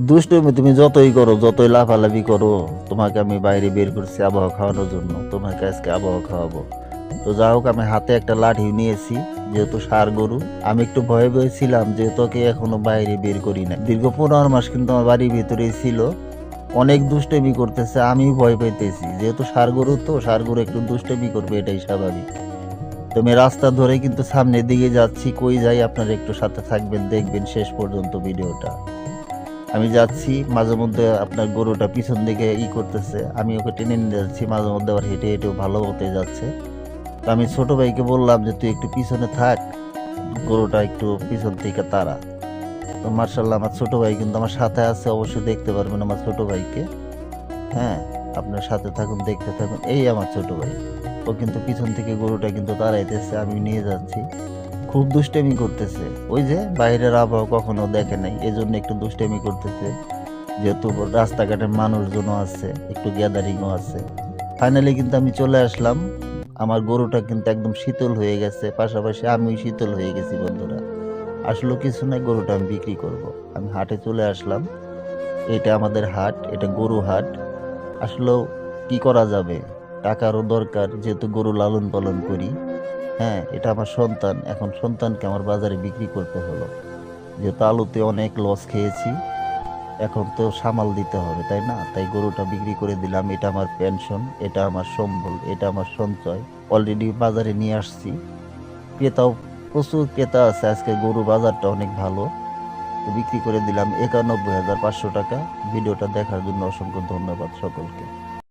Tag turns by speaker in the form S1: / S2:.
S1: দুষ্টুমি তুমি যতই করো, যতই লাফালাফি করো, তোমাকে আমি বাইরে বের করছি আবহাওয়া খাওয়ানোর জন্য। তোমাকে আজকে আবহাওয়া খাওয়াবো। তো যা হোক, আমি হাতে একটা লাঠি নিয়েছি, যেহেতু ষাঁড় গরু। আমি একটু ভয়ে ভয়ে ছিলাম যে তোকে এখনো বাইরে বের করি না। দীর্ঘ 15 মাস কিন্তু আমার বাড়ির ভিতরেই ছিল। অনেক দুষ্টুমি করতেছে, আমি ভয় পাইতেছি, যেহেতু ষাঁড় গরু, তো ষাঁড় গরু একটু দুষ্টুমি করবে, এটাই স্বাভাবিক। তো আমি রাস্তা ধরে কিন্তু সামনের দিকে যাচ্ছি, কই যাই আপনারা একটু সাথে থাকবেন, দেখবেন শেষ পর্যন্ত ভিডিওটা। আমি যাচ্ছি, মাঝে মধ্যে আপনার গরুটা পিছন দিকে করতেছে, আমি ওকে টেনে নিয়ে যাচ্ছি, মাঝে মধ্যে আবার হেঁটে হেঁটেও ভালো হতে যাচ্ছে। তো আমি ছোট ভাইকে বললাম যে তুই একটু পিছনে থাক, গরুটা একটু পিছন থেকে তাড়া। তো মার্শাল্লাহ, আমার ছোট ভাই কিন্তু আমার সাথে আছে, অবশ্যই দেখতে পারবেন আমার ছোট ভাইকে। হ্যাঁ, আপনার সাথে থাকুন, দেখতে থাকুন। এই আমার ছোট ভাই, ও কিন্তু পিছন থেকে গরুটা কিন্তু তাড়াইতেছে, আমি নিয়ে যাচ্ছি। খুব দুষ্টামি করতেছে, ওই যে বাইরের আবহাওয়া কখনো দেখে নাই, এজন্য একটু দুষ্টামি করতেছে। যেহেতু রাস্তাঘাটের মানুষজনও আছে, একটু গ্যাদারিংও আছে। ফাইনালি কিন্তু আমি চলে আসলাম। আমার গরুটা কিন্তু একদম শীতল হয়ে গেছে, পাশাপাশি আমিও শীতল হয়ে গেছি বন্ধুরা। আসলে কিছু নাই, গরুটা আমি বিক্রি করব। আমি হাটে চলে আসলাম। এটা আমাদের হাট, এটা গরু হাট। আসলেও কি করা যাবে, টাকারও দরকার, যেহেতু গরু লালন পালন করি। হ্যাঁ, এটা আমার সন্তান, এখন সন্তানকে আমার বাজারে বিক্রি করতে হলো। যেহেতু আলুতে অনেক লস খেয়েছি, এখন তো সামাল দিতে হবে, তাই না? তাই গরুটা বিক্রি করে দিলাম। এটা আমার পেনশন, এটা আমার সম্বল, এটা আমার সঞ্চয়। অলরেডি বাজারে নিয়ে আসছি, ক্রেতাও প্রচুর ক্রেতা আছে। আজকে গরু বাজারটা অনেক ভালো। তো বিক্রি করে দিলাম ৯১,৫০০ টাকা। ভিডিওটা দেখার জন্য অসংখ্য ধন্যবাদ সকলকে।